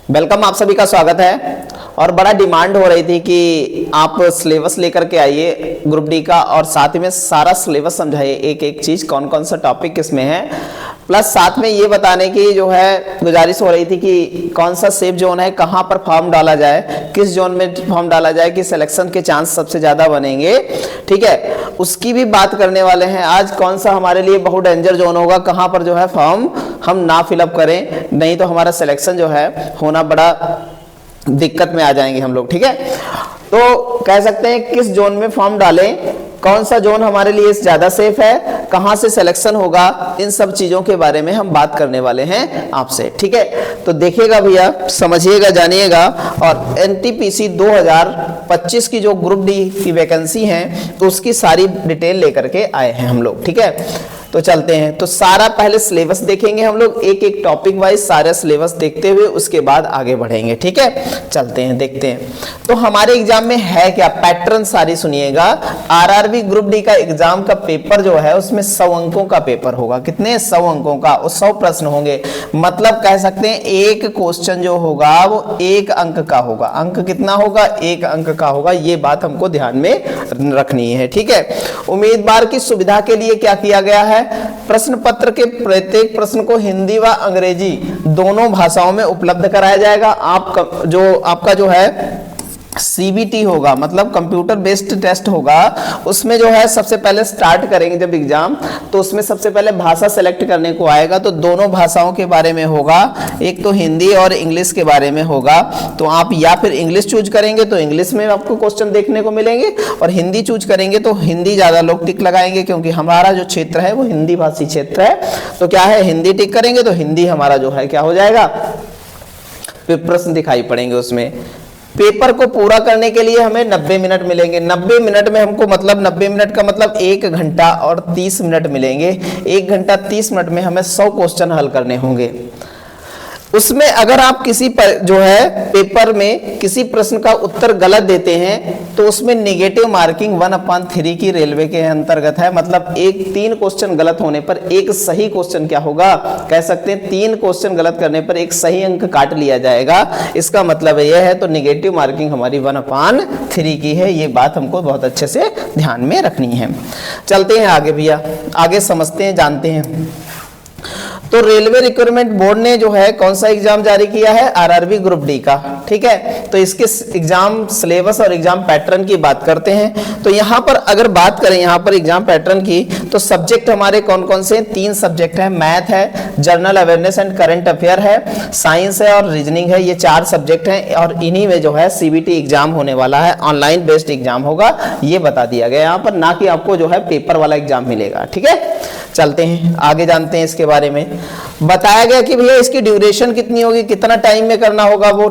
Welcome, आप सभी का स्वागत है। और बड़ा डिमांड हो रही थी कि आप सिलेबस लेकर के आइए ग्रुप डी का और साथ में सारा सिलेबस समझाइए, एक एक चीज कौन कौन सा टॉपिक किसमें है, प्लस साथ में ये बताने की जो है गुजारिश हो रही थी कि कौन सा सेफ जोन है, कहाँ पर फॉर्म डाला जाए, किस जोन में फॉर्म डाला जाए कि सिलेक्शन के चांस सबसे ज्यादा बनेंगे। ठीक है, उसकी भी बात करने वाले हैं आज। कौन सा हमारे लिए बहुत डेंजर जोन होगा, कहाँ पर जो है फॉर्म हम ना फिलअप करें, नहीं तो हमारा सिलेक्शन जो है होना बड़ा दिक्कत में आ जाएंगे हम लोग। ठीक है, तो कह सकते हैं किस जोन में फॉर्म डालें, कौन सा जोन हमारे लिए ज्यादा सेफ है, कहां से सिलेक्शन होगा, इन सब चीजों के बारे में हम बात करने वाले हैं आपसे। ठीक है, तो देखिएगा भैया, समझिएगा, जानिएगा। और एनटीपीसी 2025 की जो ग्रुप डी की वैकेंसी है तो उसकी सारी डिटेल लेकर के आए हैं हम लोग। ठीक है, तो चलते हैं। तो सारा पहले सिलेबस देखेंगे हम लोग, एक एक टॉपिक वाइज सारा सिलेबस देखते हुए उसके बाद आगे बढ़ेंगे। ठीक है, चलते हैं, देखते हैं। तो हमारे एग्जाम में है क्या, पैटर्न सारी सुनिएगा। आरआरबी ग्रुप डी का एग्जाम का पेपर जो है उसमें 100 अंकों का पेपर होगा। कितने? 100 अंकों का, और 100 प्रश्न होंगे। मतलब कह सकते हैं एक क्वेश्चन जो होगा वो 1 अंक का होगा। अंक कितना होगा? 1 अंक का होगा। ये बात हमको ध्यान में रखनी है। ठीक है, उम्मीदवार की सुविधा के लिए क्या किया गया है, प्रश्न पत्र के प्रत्येक प्रश्न को हिंदी व अंग्रेजी दोनों भाषाओं में उपलब्ध कराया जाएगा। आपका जो है सीबीटी होगा, मतलब कंप्यूटर बेस्ड टेस्ट होगा, उसमें जो है सबसे पहले स्टार्ट करेंगे जब एग्जाम, तो उसमें सबसे पहले भाषा सेलेक्ट करने को आएगा। तो दोनों भाषाओं के बारे में होगा, एक तो हिंदी और इंग्लिश के बारे में होगा। तो आप या फिर इंग्लिश चूज करेंगे तो इंग्लिश में आपको क्वेश्चन देखने को मिलेंगे, और हिंदी चूज करेंगे तो हिंदी ज्यादा लोग टिक लगाएंगे, क्योंकि हमारा जो क्षेत्र है वो हिंदी भाषी क्षेत्र है। तो क्या है, हिंदी टिक करेंगे तो हिंदी हमारा जो है क्या हो जाएगा, फिर प्रश्न दिखाई पड़ेंगे उसमें। पेपर को पूरा करने के लिए हमें 90 मिनट मिलेंगे। 90 मिनट में हमको, मतलब 90 मिनट का मतलब 1 घंटा और 30 मिनट मिलेंगे। 1 घंटा 30 मिनट में हमें 100 क्वेश्चन हल करने होंगे। उसमें अगर आप किसी पर जो है पेपर में किसी प्रश्न का उत्तर गलत देते हैं तो उसमें नेगेटिव मार्किंग 1/3 की रेलवे के अंतर्गत है। मतलब 3 क्वेश्चन गलत होने पर एक सही क्वेश्चन क्या होगा, कह सकते हैं 3 क्वेश्चन गलत करने पर एक सही अंक काट लिया जाएगा। इसका मतलब यह है, तो नेगेटिव मार्किंग हमारी 1/3 की है। ये बात हमको बहुत अच्छे से ध्यान में रखनी है। चलते हैं आगे भैया, आगे समझते हैं, जानते हैं। तो रेलवे रिक्रूटमेंट बोर्ड ने जो है कौन सा एग्जाम जारी किया है, आरआरबी ग्रुप डी का। ठीक है, तो इसके एग्जाम सिलेबस और एग्जाम पैटर्न की बात करते हैं। तो यहाँ पर अगर बात करें यहाँ पर एग्जाम पैटर्न की, तो सब्जेक्ट हमारे कौन कौन से? 3 सब्जेक्ट है, मैथ है, general awareness and current affair है, साइंस है और रीजनिंग है। ये 4 सब्जेक्ट हैं, और इन्हीं में जो है सीबीटी एग्जाम होने वाला है। ऑनलाइन बेस्ड एग्जाम होगा, ये बता दिया गया यहाँ पर, ना कि आपको जो है पेपर वाला एग्जाम मिलेगा। ठीक है, चलते हैं आगे, जानते हैं इसके बारे में। बताया गया कि भैया इसकी ड्यूरेशन कितनी होगी, कितना टाइम में करना होगा वो,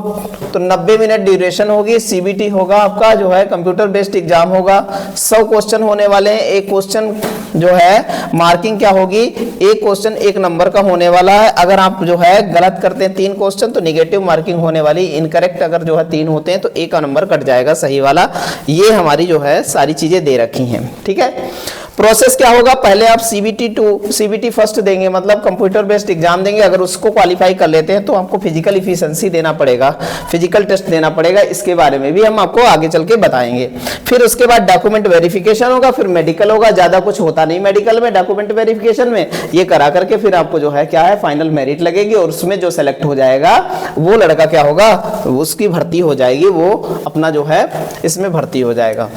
तो 90 मिनट ड्यूरेशन होगी। सीबीटी होगा आपका, जो है कंप्यूटर बेस्ड एग्जाम होगा। 100 क्वेश्चन होने वाले हैं। एक क्वेश्चन जो है मार्किंग क्या होगी, एक क्वेश्चन 1 नंबर का होने वाला है। अगर आप जो है गलत करते हैं 3 क्वेश्चन तो निगेटिव मार्किंग होने वाली। इनकरेक्ट अगर जो है 3 होते हैं तो 1 का नंबर कट जाएगा, सही वाला। ये हमारी जो है सारी चीजें दे रखी हैं। ठीक है, प्रोसेस क्या होगा, पहले आप सीबीटी फर्स्ट देंगे, मतलब कंप्यूटर बेस्ड एग्जाम देंगे। अगर उसको क्वालिफाई कर लेते हैं तो आपको फिजिकल इफिशिएंसी देना पड़ेगा, फिजिकल टेस्ट देना पड़ेगा। इसके बारे में भी हम आपको आगे चल के बताएंगे। फिर उसके बाद डॉक्यूमेंट वेरिफिकेशन होगा, फिर मेडिकल होगा। ज्यादा कुछ होता नहीं मेडिकल में, डॉक्यूमेंट वेरिफिकेशन में। ये करा करके फिर आपको जो है क्या है, फाइनल मेरिट लगेगी, और उसमें जो सेलेक्ट हो जाएगा वो लड़का क्या होगा, उसकी भर्ती हो जाएगी, वो अपना जो है इसमें भर्ती हो जाएगा।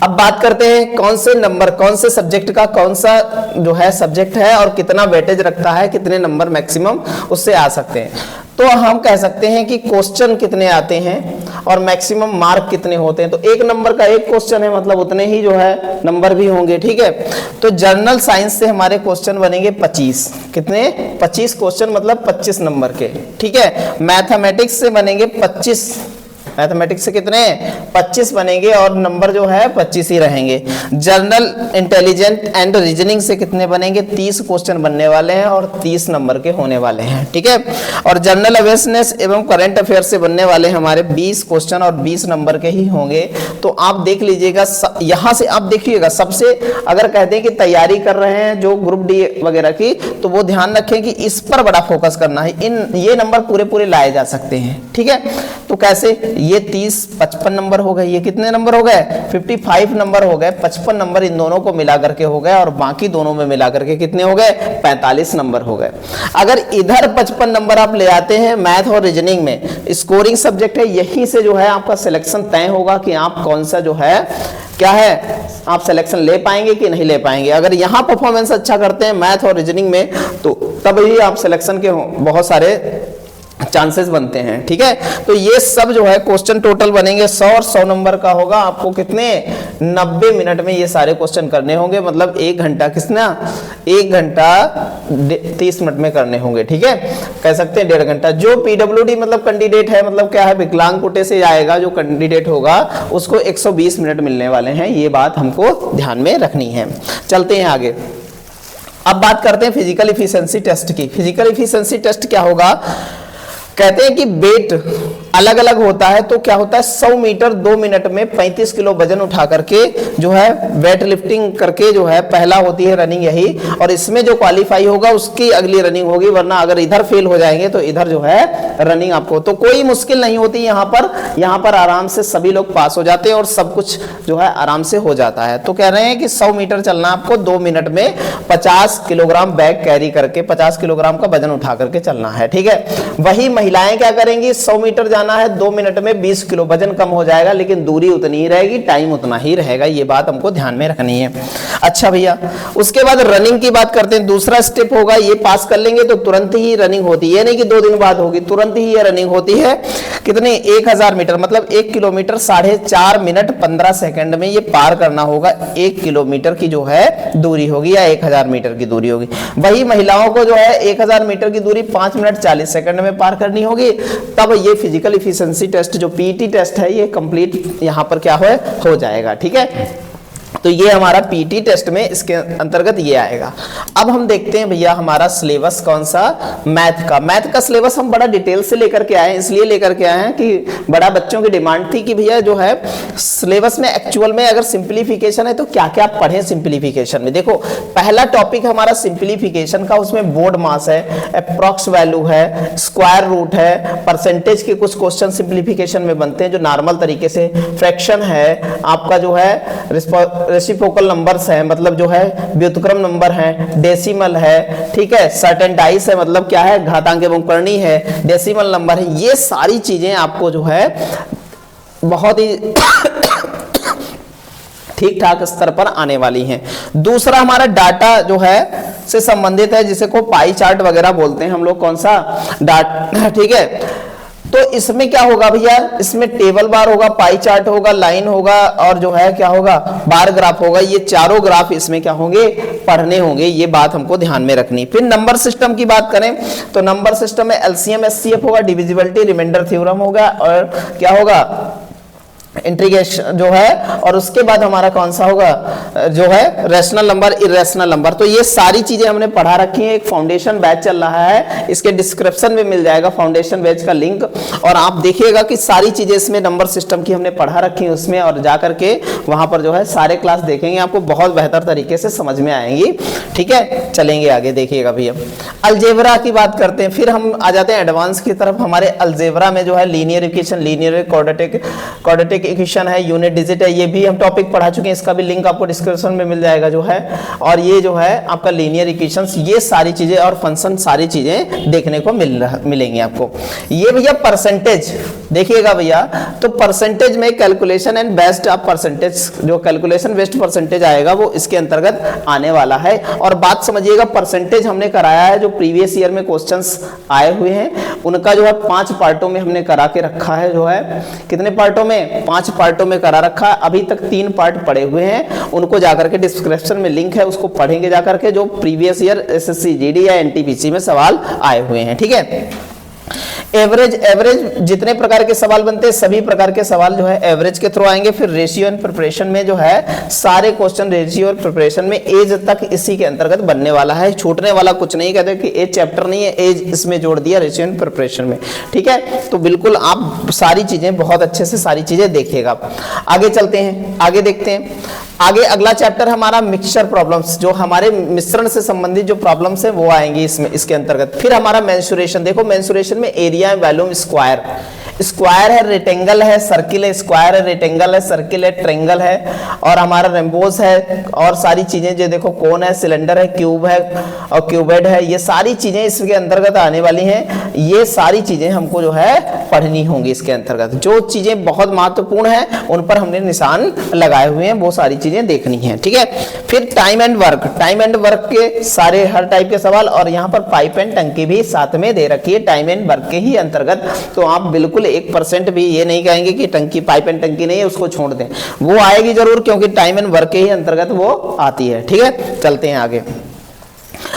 अब बात करते हैं कौन से नंबर, कौन से सब्जेक्ट का कौन सा जो है सब्जेक्ट है और कितना वेटेज रखता है, कितने नंबर मैक्सिमम उससे आ सकते हैं। तो हम कह सकते हैं कि क्वेश्चन कितने आते हैं और मैक्सिमम मार्क कितने होते हैं। तो 1 नंबर का 1 क्वेश्चन है, मतलब उतने ही जो है नंबर भी होंगे। ठीक है, तो जनरल साइंस से हमारे क्वेश्चन बनेंगे 25। कितने? 25 क्वेश्चन, मतलब 25 नंबर के। ठीक है, मैथमेटिक्स से बनेंगे 25 मैथमेटिक्स से कितने 25 बनेंगे और नंबर जो है 25 ही रहेंगे। जनरल इंटेलिजेंट एंड रीजनिंग से कितने बनेंगे 30 क्वेश्चन बनने वाले हैं और 30 नंबर के होने वाले हैं, ठीक है। और जनरल अवेयरनेस एवं करंट अफेयर से बनने वाले हमारे 20 क्वेश्चन और 20 नंबर के ही होंगे। तो आप देख लीजिएगा, यहां से आप देखिएगा, सबसे अगर कहते हैं कि तैयारी कर रहे हैं जो ग्रुप डी वगैरह की, तो वो ध्यान रखें कि इस पर बड़ा फोकस करना है। ये नंबर पूरे पूरे लाए जा सकते हैं, ठीक है। तो कैसे, ये 30 55 नंबर हो गए, ये कितने नंबर हो गए 55 नंबर हो गए, 55 नंबर इन दोनों को मिला करके हो गए और बाकी दोनों में मिला करके कितने हो गए 45 नंबर हो गए। अगर इधर 55 नंबर आप ले आते हैं मैथ और रीजनिंग में, स्कोरिंग सब्जेक्ट है, यहीं से जो है आपका सिलेक्शन तय होगा कि आप कौन सा जो है क्या है आप सिलेक्शन ले पाएंगे कि नहीं ले पाएंगे। अगर यहां परफॉर्मेंस अच्छा करते हैं मैथ और रीजनिंग में, तो तभी आप सिलेक्शन के बहुत सारे चांसेस बनते हैं, ठीक है। तो ये सब जो है क्वेश्चन टोटल बनेंगे 100 और 100 नंबर का होगा। आपको कितने 90 मिनट में ये सारे क्वेश्चन करने होंगे, मतलब 1 घंटा, कितना 1 घंटा 30 मिनट में करने होंगे, ठीक है। कह सकते हैं 1.5 घंटा। जो पीडब्ल्यूडी मतलब कैंडिडेट है, मतलब क्या है विकलांग कोटे से आएगा जो कैंडिडेट होगा, उसको 120 मिनट मिलने वाले हैं। ये बात हमको ध्यान में रखनी है। चलते हैं आगे। अब बात करते हैं फिजिकल इफिशिएंसी टेस्ट की। फिजिकल इफिशिएंसी टेस्ट क्या होगा, कहते हैं कि वेट अलग अलग होता है। तो क्या होता है 100 मीटर 2 मिनट में 35 किलो वजन उठा करके जो है वेट लिफ्टिंग करके जो है पहला होती है रनिंग यही, और इसमें जो क्वालिफाई होगा उसकी अगली रनिंग होगी, वरना अगर इधर फेल हो जाएंगे तो इधर जो है रनिंग आपको, तो कोई मुश्किल नहीं होती यहाँ पर आराम से सभी लोग पास हो जाते हैं और सब कुछ जो है आराम से हो जाता है। तो कह रहे हैं कि 100 मीटर चलना आपको 2 मिनट में 50 किलोग्राम बैग कैरी करके 50 किलोग्राम का वजन उठा करके चलना है, ठीक है। वही महिलाएं क्या करेंगी, 100 मीटर जाना है 2 मिनट में 20 किलो, वजन कम हो जाएगा लेकिन दूरी उतनी ही रहेगी, टाइम उतना ही रहेगा। ये बात हमको ध्यान में रखनी है। अच्छा भैया, उसके बाद रनिंग की बात करते हैं। दूसरा स्टेप होगा, ये पास कर लेंगे तो तुरंत ही रनिंग होती है, नहीं कि 2 दिन बाद होगी, तुरंत ही ये रनिंग होती है। कितने 1000 मीटर मतलब 1 किलोमीटर 4.5 मिनट 15 सेकंड में ये पार करना होगा। 1 किलोमीटर की जो है दूरी होगी या 1000 मीटर की दूरी होगी। वही महिलाओं को जो है 1000 मीटर की दूरी 5 मिनट 40 सेकंड में पार करनी होगी। तब ये फिजिकल इफिशिएंसी टेस्ट जो पीटी टेस्ट है ये कंप्लीट यहां पर क्या हो जाएगा, ठीक है। तो ये हमारा पीटी टेस्ट में इसके अंतर्गत ये आएगा। अब हम देखते हैं भैया हमारा सिलेबस कौन सा, मैथ का सिलेबस हम बड़ा डिटेल से लेकर के आए हैं, इसलिए लेकर के आए हैं कि बड़ा बच्चों की डिमांड थी कि भैया जो है सिलेबस में एक्चुअल में अगर सिंप्लीफिकेशन है तो क्या क्या पढ़ें सिंप्लीफिकेशन में। देखो पहला टॉपिक हमारा सिंप्लीफिकेशन का, उसमें बोर्ड मास है, अप्रॉक्स वैल्यू है, स्क्वायर रूट है, परसेंटेज के कुछ क्वेश्चन सिंप्लीफिकेशन में बनते हैं जो नॉर्मल तरीके से, फ्रैक्शन है, आपका जो है रेसिप्रोकल नंबर्स है, मतलब जो है व्युत्क्रम नंबर है, डेसिमल है, ठीक है, सर्टेन डाइस है, मतलब क्या है घातांक एवं करणी है, डेसिमल नंबर है। ये सारी चीजें आपको जो है बहुत ही ठीक ठाक स्तर पर आने वाली हैं। दूसरा हमारा डाटा जो है से संबंधित है, जिसे को पाई चार्ट वगैरह बोलते हैं हम लोग, कौन सा डाटा, ठीक है। तो इसमें क्या होगा भैया, इसमें टेबल बार होगा, पाई चार्ट होगा, लाइन होगा और जो है क्या होगा बार ग्राफ होगा। ये चारों ग्राफ इसमें क्या होंगे पढ़ने होंगे, ये बात हमको ध्यान में रखनी। फिर नंबर सिस्टम की बात करें तो नंबर सिस्टम में एलसीएम एचसीएफ होगा, डिविजिबिलिटी रिमाइंडर थ्योरम होगा और क्या होगा इंटीग्रेशन जो है, और उसके बाद हमारा कौन सा होगा जो है रैशनल नंबर, इरेशनल नंबर। तो ये सारी चीजें हमने पढ़ा रखी हैं। एक फाउंडेशन बैच चल रहा है, इसके डिस्क्रिप्शन में मिल जाएगा फाउंडेशन बैच का लिंक, और आप देखिएगा कि सारी चीजें इसमें नंबर सिस्टम की हमने पढ़ा रखी है उसमें, और जा करके वहां पर जो है सारे क्लास देखेंगे, आपको बहुत बेहतर तरीके से समझ में आएंगी, ठीक है। चलेंगे आगे, देखिएगा भैया अलजेब्रा की बात करते हैं, फिर हम आ जाते हैं एडवांस की तरफ। हमारे अलजेब्रा में जो है linear equation, linear quadratic equation है, यूनिट डिजिट है, ये भी हम टॉपिक पढ़ा चुके हैं, इसका भी लिंक आपको डिस्क्रिप्शन में मिल जाएगा जो है। और ये जो है आपका लीनियर इक्वेशंस, ये सारी चीजें और फंक्शन सारी चीजें देखने को मिलेंगी आपको। ये भैया परसेंटेज देखिएगा भैया, तो परसेंटेज में calculation and based of percentage, जो कैलकुलेशन बेस्ड परसेंटेज आएगा वो इसके अंतर्गत आने वाला है। और बात समझिएगा, परसेंटेज हमने कराया है, जो प्रीवियस ईयर में क्वेश्चंस आए हुए हैं उनका जो है 5 पार्टों में हमने करा के रखा है, जो है कितने पार्टों में 5 पार्टों में करा रखा है। अभी तक 3 पार्ट पड़े हुए हैं, उनको जाकर के डिस्क्रिप्शन में लिंक है, उसको पढ़ेंगे जाकर के, जो प्रीवियस ईयर एसएससी जीडी या एनटीपीसी में सवाल आए हुए हैं, ठीक है। एवरेज जितने प्रकार के सवाल बनते हैं सभी प्रकार के सवाल जो है एवरेज के थ्रू आएंगे। फिर रेशियो एंड प्रिपरेशन में जो है सारे क्वेश्चन रेशियो और प्रिपरेशन में एज तक इसी के अंतर्गत बनने वाला है, छूटने वाला कुछ नहीं। कहते कि एज चैप्टर नहीं है, एज इसमें जोड़ दिया रेशियो एंड प्रिपरेशन में, ठीक है। तो बिल्कुल आप सारी चीजें बहुत अच्छे से सारी चीजें देखिएगा। आगे चलते हैं, आगे देखते हैं। आगे अगला चैप्टर हमारा मिक्सचर प्रॉब्लम्स, जो हमारे मिश्रण से संबंधित जो प्रॉब्लम्स है वो आएंगी इसमें, इसके अंतर्गत। फिर हमारा मेंसुरेशन, देखो मेंसुरेशन में एरिया, वॉल्यूम, स्क्वायर, स्क्वायर है, रेक्टेंगल है, सर्किल है, स्क्वायर है, रेक्टेंगल है, सर्किल है, ट्रायंगल है, और हमारा रेम्बोस है, और सारी चीजें जो देखो कोन है, सिलेंडर है, क्यूब है और क्यूबेड है, ये सारी चीजें इसके अंतर्गत आने वाली हैं। ये सारी चीजें हमको जो है पढ़नी होंगी इसके अंतर्गत। जो चीजें बहुत महत्वपूर्ण है उन पर हमने निशान लगाए हुए हैं, वो सारी चीजें देखनी है, ठीक है। फिर time and work, time and work के सारे हर टाइप के सवाल, और यहाँ पर पाइप एंड टंकी भी साथ में दे रखी है टाइम एंड वर्क के ही अंतर्गत। तो आप बिल्कुल 1% भी ये नहीं कहेंगे कि टंकी पाइप एंड टंकी नहीं है उसको छोड़ दें, वो आएगी जरूर, क्योंकि टाइम एंड वर्क के ही अंतर्गत वो आती है, ठीक है। चलते हैं आगे।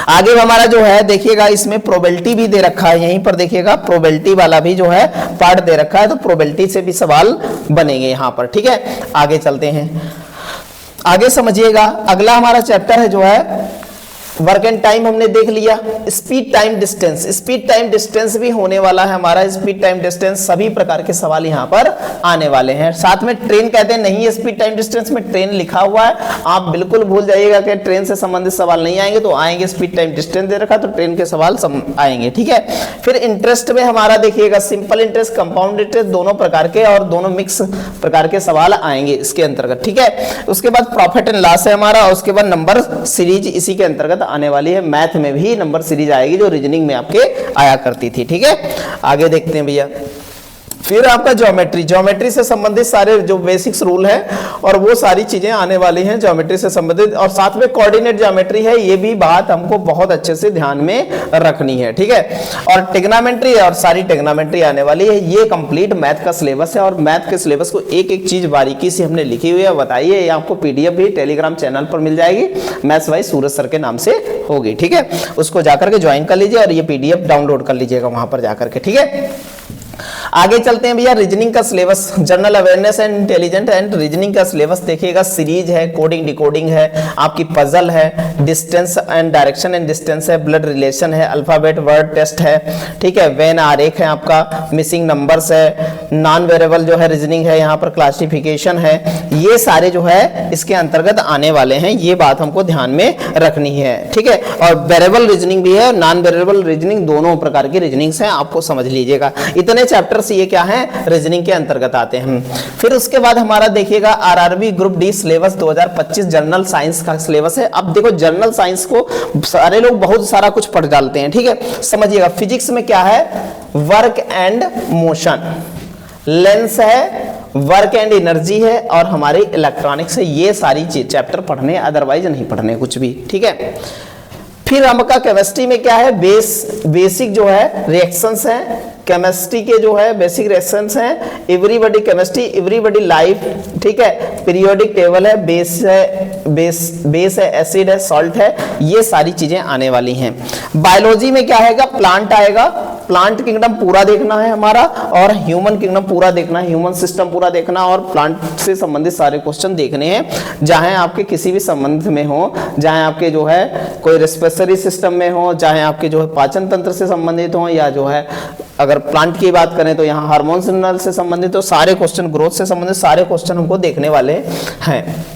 आगे हमारा जो है देखिएगा इसमें प्रोबेबिलिटी भी दे रखा है, यहीं पर देखिएगा प्रोबेबिलिटी वाला भी जो है पार्ट दे रखा है, तो प्रोबेबिलिटी से भी सवाल बनेंगे यहाँ पर, ठीक है। आगे चलते हैं, आगे समझिएगा। अगला हमारा चैप्टर है जो है वर्क एंड टाइम, हमने देख लिया। Speed time distance, speed time distance भी होने वाला है हमारा। स्पीड टाइम डिस्टेंस सभी प्रकार के सवाल यहाँ पर आने वाले हैं। साथ में ट्रेन कहते हैं नहीं है स्पीड टाइम डिस्टेंस में, ट्रेन लिखा हुआ है, आप बिल्कुल भूल जाइएगा कि ट्रेन से संबंधित सवाल नहीं आएंगे, तो आएंगे स्पीड टाइम डिस्टेंस दे रखा तो ट्रेन के सवाल आएंगे, ठीक है। फिर इंटरेस्ट में हमारा देखिएगा सिंपल इंटरेस्ट, कंपाउंड इंटरेस्ट, दोनों प्रकार के और दोनों मिक्स प्रकार के सवाल आएंगे इसके अंतर्गत, ठीक है। उसके बाद प्रॉफिट एंड लॉस है हमारा, और उसके बाद नंबर सीरीज इसी के अंतर्गत आने वाली है। मैथ में भी नंबर सीरीज आएगी जो रीजनिंग में आपके आया करती थी, ठीक है। आगे देखते हैं भैया। फिर आपका ज्योमेट्री, ज्योमेट्री से संबंधित सारे जो बेसिक्स रूल है और वो सारी चीजें आने वाली हैं ज्योमेट्री से संबंधित, और साथ में कोऑर्डिनेट ज्योमेट्री है, ये भी बात हमको बहुत अच्छे से ध्यान में रखनी है, ठीक है। और टेग्नामेट्री और सारी टेग्नामेट्री आने वाली है। ये कंप्लीट मैथ का सिलेबस है, और मैथ के सिलेबस को एक एक चीज बारीकी से हमने लिखी हुई है, बताइए। ये आपको पीडीएफ भी टेलीग्राम चैनल पर मिल जाएगी, मैथ्स बाय सूरज सर के नाम से होगी, ठीक है। उसको जाकर के ज्वाइन कर लीजिए और ये पीडीएफ डाउनलोड कर लीजिएगा वहां पर जाकर के, ठीक है। आगे चलते हैं भैया। रीजनिंग का syllabus, general awareness and intelligent and reasoning का सिलेबस देखिएगा। सीरीज है, कोडिंग डिकोडिंग है, आपकी पजल है, distance and direction and distance है, ब्लड रिलेशन है, अल्फाबेट वर्ड टेस्ट है, ठीक है। वेन आरेख है आपका, मिसिंग नंबर्स है, नॉन वेरिएबल जो है रीजनिंग है, यहाँ पर क्लासिफिकेशन है, ये सारे जो है इसके अंतर्गत आने वाले हैं, ये बात हमको ध्यान में रखनी है, ठीक है। और वेरिएबल रीजनिंग भी है, नॉन वेरिएबल रीजनिंग, दोनों प्रकार की रीजनिंग्स हैं, आपको समझ लीजिएगा। इतने चैप्टर ये क्या है रीजनिंग के अंतर्गत आते हैं। फिर उसके बाद हमारा देखिएगा RRB group D syllabus 2025 general science का सिलेबस है। अब देखो जनरल साइंस को सारे लोग बहुत सारा कुछ पढ़ डालते हैं, ठीक है। समझिएगा फिजिक्स में क्या है, वर्क एंड मोशन, लेंस है, वर्क एंड एनर्जी है, और हमारी इलेक्ट्रॉनिक्स है। ये सारी चैप्टर पढ़ने, अदरवाइज नहीं पढ़ने कुछ भी, ठीक है। फिर हमका केमिस्ट्री में क्या है, बेसिक जो है रिएक्शंस हैं, केमिस्ट्री के जो है बेसिक रिएक्शंस हैं, एवरीबॉडी केमिस्ट्री, एवरीबॉडी लाइफ, ठीक है। पीरियोडिक टेबल है, बेस है, एसिड है, सॉल्ट है, ये सारी चीजें आने वाली हैं। बायोलॉजी में क्या आएगा, प्लांट आएगा, प्लांट किंगडम पूरा देखना है हमारा, और ह्यूमन किंगडम पूरा देखना है, ह्यूमन सिस्टम पूरा देखना, और प्लांट से संबंधित सारे क्वेश्चन देखने हैं, जहां आपके किसी भी संबंध में हो, जहां आपके जो है कोई रेस्पिरेटरी सिस्टम में हो, चाहे आपके जो है पाचन तंत्र से संबंधित हो, या जो है अगर प्लांट की बात करें तो यहाँ हार्मोन से संबंधित, तो सारे क्वेश्चन, ग्रोथ से संबंधित सारे क्वेश्चन हमको देखने वाले हैं।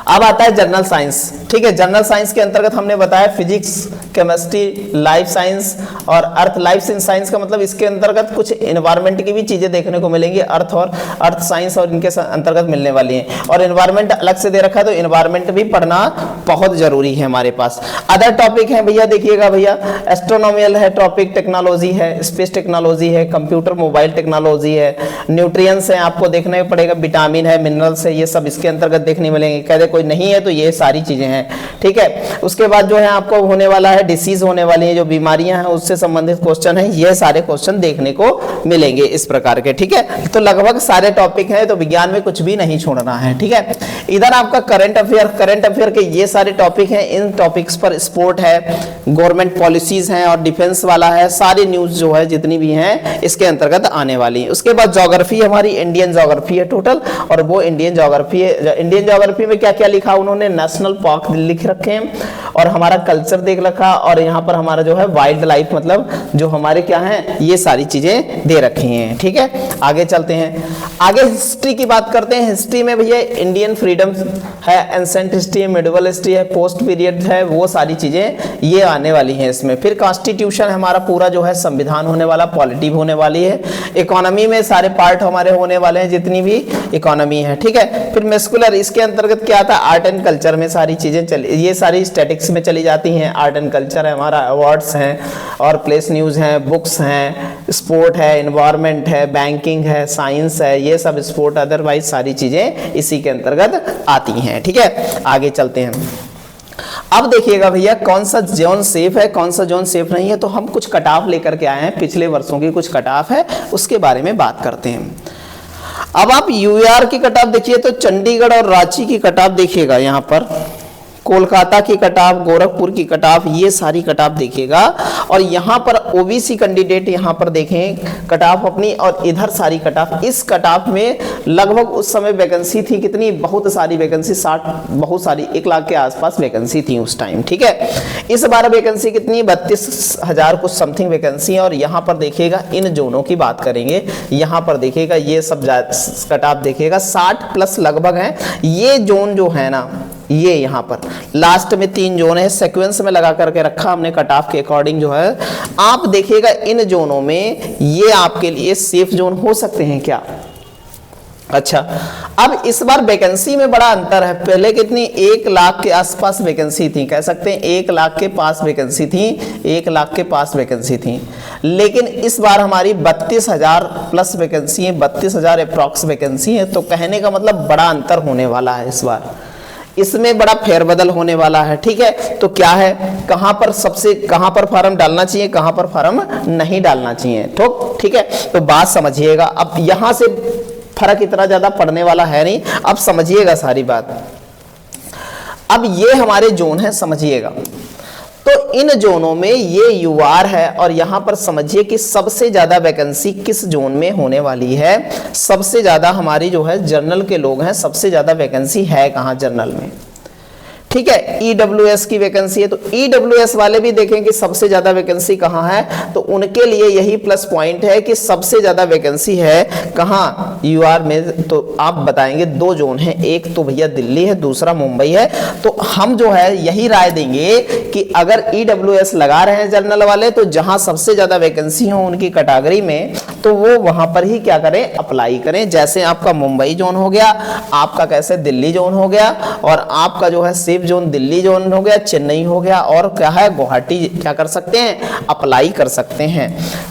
अब आता है जनरल साइंस, ठीक है। जनरल साइंस के अंतर्गत हमने बताया फिजिक्स, केमिस्ट्री, लाइफ साइंस और अर्थ। लाइफ साइंस का मतलब इसके अंतर्गत कुछ एनवायरनमेंट की भी चीजें देखने को मिलेंगी, अर्थ और अर्थ साइंस और इनके अंतर्गत मिलने वाली हैं। और एनवायरनमेंट अलग से दे रखा है, तो एनवायरनमेंट भी पढ़ना बहुत जरूरी है हमारे पास। अदर टॉपिक है भैया, देखिएगा भैया, एस्ट्रोनॉमिकल है टॉपिक, टेक्नोलॉजी है, स्पेस टेक्नोलॉजी है, कंप्यूटर मोबाइल टेक्नोलॉजी है, न्यूट्रिएंट्स है, आपको देखना ही पड़ेगा, विटामिन है, मिनरल्स है, ये सब इसके अंतर्गत देखने मिलेंगे। कोई नहीं है, तो ये सारी चीजें हैं। ठीक है, उसके बाद जो है आपको होने वाला है डिसीज होने वाली है, जो बीमारियां हैं उससे संबंधित क्वेश्चन है, ये सारे क्वेश्चन देखने को मिलेंगे इस प्रकार के। ठीक है, तो लगभग सारे टॉपिक हैं, तो विज्ञान में कुछ भी नहीं छोड़ना है। ठीक है, इधर आपका करंट अफेयर के ये सारे टॉपिक हैं, इन टॉपिक्स पर स्पोर्ट है, गवर्नमेंट पॉलिसीज हैं और डिफेंस वाला है, सारी न्यूज जो है जितनी भी हैं इसके अंतर्गत आने वाली है। उसके बाद ज्योग्राफी हमारी इंडियन ज्योग्राफी है टोटल, और वो इंडियन ज्योग्राफी है। इंडियन ज्योग्राफी में क्या क्या लिखा उन्होंने, नेशनल पार्क लिख रखे हैं और हमारा कल्चर देख रखा, और यहाँ पर हमारा जो है वाइल्ड लाइफ, मतलब जो हमारे क्या है, ये सारी चीजें दे रखी हैं। ठीक है, आगे चलते हैं। आगे हिस्ट्री की बात करते हैं। हिस्ट्री में भैया इंडियन फ्रीडम है, एंसेंट हिस्ट्री है, मिडिवल हिस्ट्री है, पोस्ट पीरियड है, वो सारी चीजें ये आने वाली हैं इसमें। फिर कॉन्स्टिट्यूशन हमारा पूरा जो है संविधान होने वाला, पॉलिटी होने वाली है। इकोनॉमी में सारे पार्ट हमारे होने वाले हैं, जितनी भी इकोनॉमी है। ठीक है, फिर मस्कुलर, इसके अंतर्गत क्या आता है, आर्ट एंड कल्चर में सारी चीजें चली, ये सारी स्टैटिक्स में चली जाती हैं। आर्ट एंड कल्चर है हमारा, अवार्ड्स हैं और प्लेस न्यूज हैं, बुक्स हैं, स्पोर्ट है, एनवायरनमेंट है, बैंकिंग है, साइंस है, ये सब स्पोर्ट, अदरवाइज सारी चीजें इसी के अंतर्गत आती हैं। ठीक है, आगे चलते हैं। अब देखिएगा भैया कौन सा जोन सेफ है, कौन सा जोन सेफ नहीं है, तो हम कुछ कट ऑफ लेकर के आए हैं, पिछले वर्षों की कुछ कट ऑफ है, उसके बारे में बात करते हैं। अब आप यूआर की कट ऑफ देखिए तो चंडीगढ़ और रांची की कट ऑफ देखिएगा, यहाँ पर कोलकाता की कट ऑफ, गोरखपुर की कट ऑफ, ये सारी कट ऑफ देखिएगा। और यहाँ पर ओबीसी कैंडिडेट यहाँ पर देखें कट ऑफ अपनी, और इधर सारी कट ऑफ। इस कट ऑफ में लगभग उस समय वैकेंसी थी कितनी, बहुत सारी वैकेंसी, 60 बहुत सारी, 1 लाख के आसपास वैकेंसी थी उस टाइम। ठीक है, इस बार वैकेंसी कितनी, 32,000 कुछ समथिंग वैकेंसी है। और यहाँ पर देखिएगा इन जोनों की बात करेंगे, यहाँ पर देखिएगा ये सब कट ऑफ देखिएगा 60 प्लस लगभग है। ये जोन जो है ना, ये यहाँ पर लास्ट में 3 जोन है, सीक्वेंस में लगा करके रखा हमने कट ऑफ के अकॉर्डिंग जो है। आप देखिएगा इन जोनों में ये आपके लिए सेफ जोन हो सकते हैं क्या। अच्छा, अब इस बार वैकेंसी में बड़ा अंतर है, पहले कितनी 1 लाख के आसपास वैकेंसी थी, कह सकते हैं 1 लाख के पास वैकेंसी थी, 1 लाख के पास वैकेंसी थी। लेकिन इस बार हमारी 32,000 प्लस वैकेंसी है, 32,000 अप्रॉक्स वैकेंसी है। तो कहने का मतलब बड़ा अंतर होने वाला है इस बार, इसमें बड़ा फेरबदल होने वाला है। ठीक है, तो क्या है, कहां पर फॉर्म डालना चाहिए, कहां पर फॉर्म नहीं डालना चाहिए, तो ठीक है, तो बात समझिएगा। अब यहां से फर्क इतना ज्यादा पड़ने वाला है नहीं, अब समझिएगा सारी बात। अब ये हमारे जोन है, समझिएगा। तो इन जोनों में ये यूआर है, और यहां पर समझिए कि सबसे ज्यादा वैकेंसी किस जोन में होने वाली है। सबसे ज्यादा हमारी जो है जनरल के लोग हैं, सबसे ज्यादा वैकेंसी है कहां, जनरल में। ठीक है, ईडब्ल्यूएस की वैकेंसी है, तो ईडब्ल्यूएस वाले भी देखें कि सबसे ज्यादा वैकेंसी कहां है, तो उनके लिए यही प्लस पॉइंट है कि सबसे ज्यादा वैकेंसी है कहां, यूआर में। तो आप बताएंगे 2 जोन है, एक तो भैया दिल्ली है, दूसरा मुंबई है। तो हम जो है यही राय देंगे कि अगर ईडब्ल्यूएस लगा रहे हैं जनरल वाले, तो जहां सबसे ज्यादा वैकेंसी हो उनकी कैटेगरी में, तो वो वहां पर ही क्या करें, अप्लाई करें। जैसे आपका मुंबई जोन हो गया, आपका कैसे दिल्ली जोन हो गया, और आपका जो है सेफ जोन दिल्ली जोन हो गया, चेन्नई हो गया, और क्या है गुवाहाटी, क्या कर सकते हैं, अप्लाई कर सकते हैं।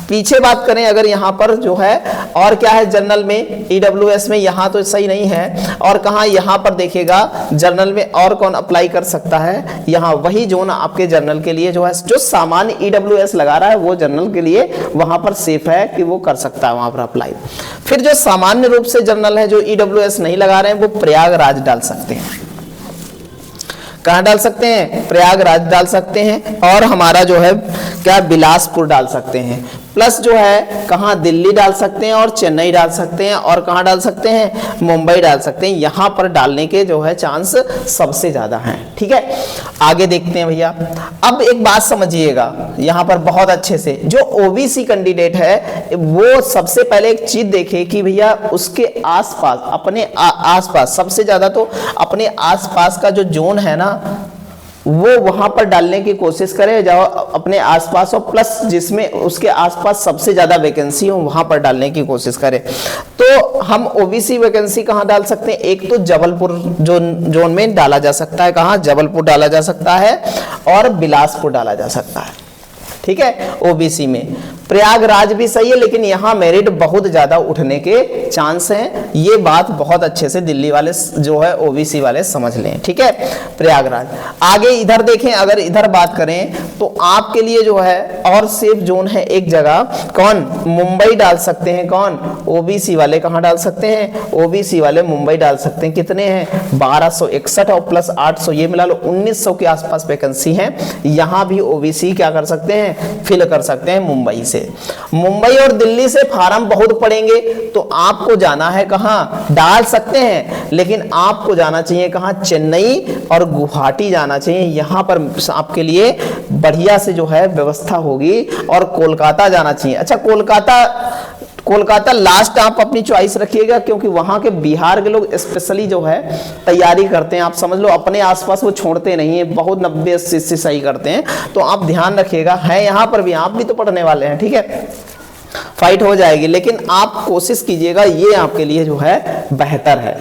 पीछे बात करें अगर यहाँ पर जो है, और क्या है जनरल में, ईडब्ल्यूएस में यहाँ तो सही नहीं है, और कहाँ यहाँ पर देखिएगा जनरल में और कौन अप्लाई कर सकता है, यहाँ वही जोन आपके जनरल के लिए जो है, जो सामान्य ईडब्ल्यूएस लगा रहा है वो जनरल के लिए वहां पर सेफ है कि वो कर सकता है वहां पर अप्लाई। फिर जो सामान्य रूप से जनरल है, जो ईडब्ल्यूएस नहीं लगा रहे हैं, वो प्रयागराज डाल सकते हैं। कहां डाल सकते हैं, प्रयागराज डाल सकते हैं, और हमारा जो है क्या बिलासपुर डाल सकते हैं। प्लस जो है कहां, दिल्ली डाल सकते हैं और चेन्नई डाल सकते हैं, और कहां डाल सकते हैं, मुंबई डाल सकते हैं। यहां पर डालने के जो है चांस सबसे ज्यादा हैं। ठीक है, आगे देखते हैं भैया। अब एक बात समझिएगा यहां पर बहुत अच्छे से, जो ओबीसी कैंडिडेट है वो सबसे पहले एक चीज देखे कि भैया उसके आसपास, अपने आसपास सबसे ज्यादा तो अपने आसपास का जो जोन है ना, वो वहां पर डालने की कोशिश करें, जाओ अपने आसपास, और प्लस जिसमें उसके आसपास सबसे ज्यादा वैकेंसी हो वहां पर डालने की कोशिश करें। तो हम ओबीसी वैकेंसी कहां डाल सकते हैं, एक तो जबलपुर जोन में डाला जा सकता है, कहां, जबलपुर डाला जा सकता है, और बिलासपुर डाला जा सकता है। ठीक है, ओबीसी में। प्रयागराज भी सही है, लेकिन यहाँ मेरिट बहुत ज्यादा उठने के चांस हैं। ये बात बहुत अच्छे से दिल्ली वाले जो है ओबीसी वाले समझ लें, ठीक है। प्रयागराज आगे इधर देखें, अगर इधर बात करें तो आपके लिए जो है और सेफ जोन है एक जगह, कौन, मुंबई डाल सकते हैं, कौन, ओबीसी वाले कहां डाल सकते हैं, ओबीसी वाले मुंबई डाल सकते हैं। कितने हैं, 1261 और प्लस 800, ये मिला लो 1900 के आसपास वैकेंसी है। यहां भी ओबीसी क्या कर सकते हैं, फिल कर सकते हैं मुंबई से। मुंबई और दिल्ली से फार्म बहुत पड़ेंगे, तो आपको जाना है कहां, डाल सकते हैं, लेकिन आपको जाना चाहिए कहां, चेन्नई और गुवाहाटी जाना चाहिए। यहां पर आपके लिए बढ़िया से जो है व्यवस्था होगी, और कोलकाता जाना चाहिए। अच्छा, कोलकाता लास्ट आप अपनी चॉइस रखिएगा, क्योंकि वहां के बिहार के लोग स्पेशली जो है तैयारी करते हैं। आप समझ लो अपने आसपास वो छोड़ते नहीं है, बहुत 90-80 से सही करते हैं, तो आप ध्यान रखिएगा। है यहाँ पर भी, आप भी तो पढ़ने वाले हैं, ठीक है, फाइट हो जाएगी, लेकिन आप कोशिश कीजिएगा, ये आपके लिए जो है बेहतर है,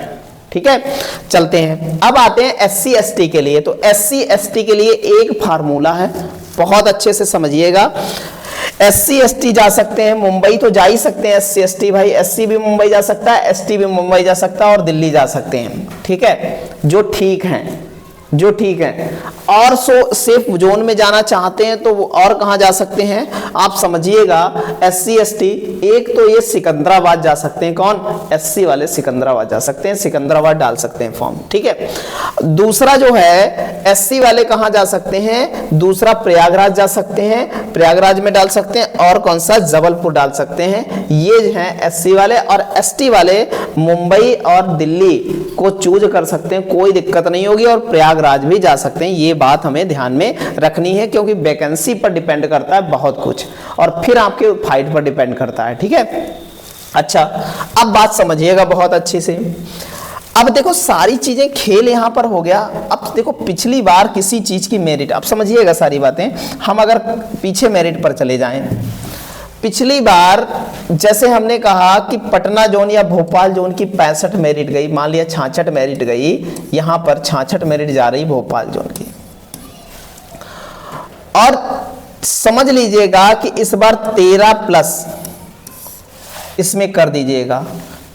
ठीक है। चलते हैं, अब आते हैं SC ST के लिए। तो SC ST के लिए एक फार्मूला है, बहुत अच्छे से समझिएगा। SC ST जा सकते हैं, मुंबई तो जा ही सकते हैं SC ST भाई, SC भी मुंबई जा सकता है, ST भी मुंबई जा सकता है, और दिल्ली जा सकते हैं, ठीक है, जो ठीक है। और सेफ जोन में जाना चाहते हैं तो वो और कहां जा सकते हैं, आप समझिएगा। SC ST एक तो ये सिकंदराबाद जा सकते हैं, कौन, SC वाले सिकंदराबाद जा सकते हैं, सिकंदराबाद डाल सकते हैं फॉर्म, ठीक है। दूसरा जो है SC वाले कहां जा सकते हैं, दूसरा प्रयागराज जा सकते हैं, प्रयागराज में डाल सकते हैं, और कौन सा, जबलपुर डाल सकते हैं। ये हैं SC वाले, और ST वाले मुंबई और दिल्ली को चूज कर सकते हैं, कोई दिक्कत नहीं होगी, और प्रयागराज भी जा सकते हैं। ये बात हमें ध्यान में रखनी है, क्योंकि वैकेंसी पर डिपेंड करता है बहुत कुछ, और फिर आपके फाइट पर डिपेंड करता है, ठीक है। अच्छा, अब बात समझिएगा बहुत अच्छे से। अब देखो सारी चीजें खेल यहां पर हो गया। अब देखो पिछली बार किसी चीज की मेरिट, अब समझिएगा सारी बातें। हम अगर पीछे मेरिट पर चले जाएं, पिछली बार जैसे हमने कहा कि पटना जोन या भोपाल जोन की 65 मेरिट गई, मान लिया 66 मेरिट गई, यहां पर 66 मेरिट जा रही भोपाल जोन की। और समझ लीजिएगा कि इस बार 13 प्लस इसमें कर दीजिएगा,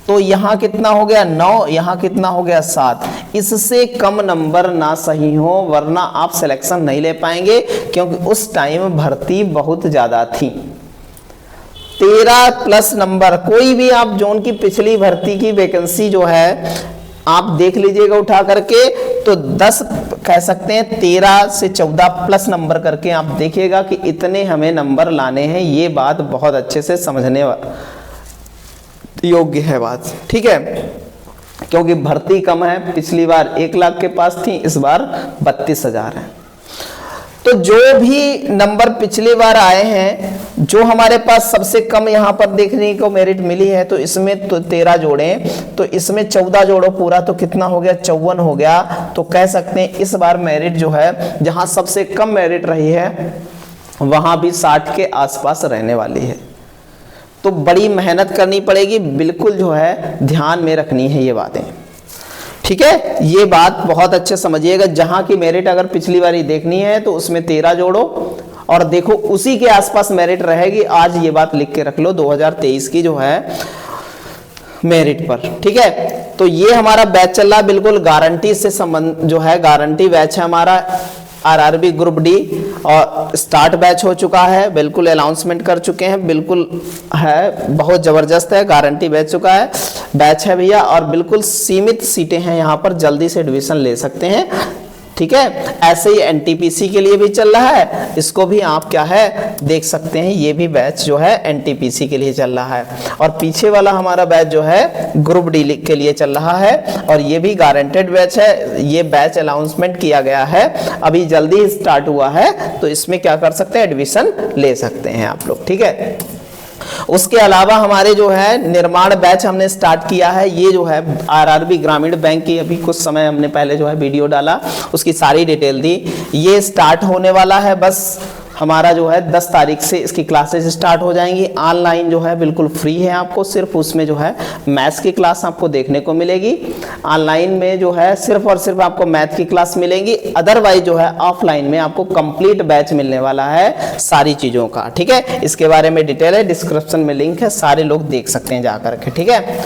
तो यहां कितना हो गया 9, यहां कितना हो गया 7। इससे कम नंबर ना सही हो, वरना आप सिलेक्शन नहीं ले पाएंगे, क्योंकि उस टाइम भर्ती बहुत ज्यादा थी। 13 प्लस नंबर, कोई भी आप जोन की पिछली भर्ती की वैकेंसी जो है आप देख लीजिएगा उठा करके, तो 10 कह सकते हैं, 13 से 14 प्लस नंबर करके आप देखिएगा कि इतने हमें नंबर लाने हैं। ये बात बहुत अच्छे से समझने योग्य है बात, ठीक है, क्योंकि भर्ती कम है। पिछली बार 1 लाख के पास थी, इस बार 32,000 है। तो जो भी नंबर पिछली बार आए हैं, जो हमारे पास सबसे कम यहाँ पर देखने को मेरिट मिली है, तो इसमें तो 13 जोड़ें, तो इसमें 14 जोड़ो पूरा, तो कितना हो गया 54 हो गया। तो कह सकते हैं इस बार मेरिट जो है, जहां सबसे कम मेरिट रही है वहां भी 60 के आसपास रहने वाली है। तो बड़ी मेहनत करनी पड़ेगी, बिल्कुल जो है ध्यान में रखनी है ये बातें, ठीक है। ये बात बहुत अच्छे समझिएगा। जहां की मेरिट अगर पिछली बार देखनी है तो उसमें 13 जोड़ो, और देखो उसी के आसपास मेरिट रहेगी। आज ये बात लिख के रख लो 2023 की जो है मेरिट पर, ठीक है। तो ये हमारा बैच चल रहा है, बिल्कुल गारंटी से संबंध जो है, गारंटी बैच है हमारा आरआरबी ग्रुप डी, और स्टार्ट बैच हो चुका है, बिल्कुल अनाउंसमेंट कर चुके हैं, बिल्कुल है, बहुत जबरदस्त है, गारंटी बैच है भैया, और बिल्कुल सीमित सीटें हैं यहाँ पर, जल्दी से एडमिशन ले सकते हैं, ठीक है। ऐसे ही एनटीपीसी के लिए भी चल रहा है, इसको भी आप क्या है देख सकते हैं, ये भी बैच जो है एनटीपीसी के लिए चल रहा है। और पीछे वाला हमारा बैच जो है ग्रुप डी के लिए चल रहा है, और ये भी गारंटेड बैच है। ये बैच अनाउंसमेंट किया गया है, अभी जल्दी स्टार्ट हुआ है, तो इसमें क्या कर सकते हैं, एडमिशन ले सकते हैं आप लोग, ठीक है। उसके अलावा हमारे जो है निर्माण बैच हमने स्टार्ट किया है, ये जो है आरआरबी ग्रामीण बैंक की, अभी कुछ समय हमने पहले जो है वीडियो डाला, उसकी सारी डिटेल दी। ये स्टार्ट होने वाला है, बस हमारा जो है 10 तारीख से इसकी क्लासेस स्टार्ट हो जाएंगी। ऑनलाइन जो है बिल्कुल फ्री है, आपको सिर्फ उसमें जो है मैथ्स की क्लास आपको देखने को मिलेगी। ऑनलाइन में जो है सिर्फ और सिर्फ आपको मैथ की क्लास मिलेंगी, अदरवाइज जो है ऑफलाइन में आपको कंप्लीट बैच मिलने वाला है सारी चीज़ों का। ठीक है, इसके बारे में डिटेल है, डिस्क्रिप्शन में लिंक है, सारे लोग देख सकते हैं जा करके। ठीक है,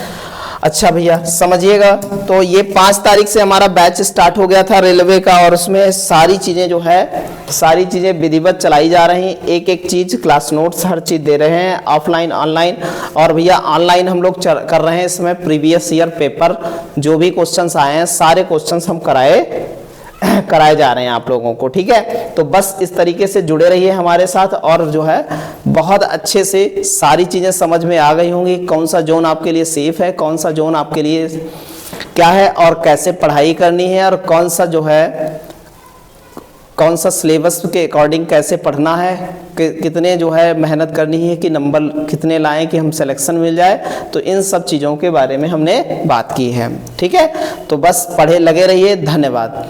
अच्छा भैया समझिएगा। तो ये 5 तारीख से हमारा बैच स्टार्ट हो गया था रेलवे का, और उसमें सारी चीज़ें जो है सारी चीज़ें विधिवत चलाई जा रही हैं, एक एक चीज़ क्लास नोट्स हर चीज़ दे रहे हैं, ऑफलाइन ऑनलाइन। और भैया ऑनलाइन हम लोग कर रहे हैं इसमें प्रीवियस ईयर पेपर जो भी क्वेश्चंस आए हैं सारे क्वेश्चंस हम कराए जा रहे हैं आप लोगों को। ठीक है, तो बस इस तरीके से जुड़े रहिए हमारे साथ, और जो है बहुत अच्छे से सारी चीज़ें समझ में आ गई होंगी, कौन सा जोन आपके लिए सेफ है, कौन सा जोन आपके लिए क्या है, और कैसे पढ़ाई करनी है, और कौन सा जो है कौन सा सिलेबस के अकॉर्डिंग कैसे पढ़ना है, कितने जो है मेहनत करनी है कि नंबर कितने लाएं कि हम सिलेक्शन मिल जाए। तो इन सब चीज़ों के बारे में हमने बात की है। ठीक है, तो बस पढ़े लगे रहिए। धन्यवाद।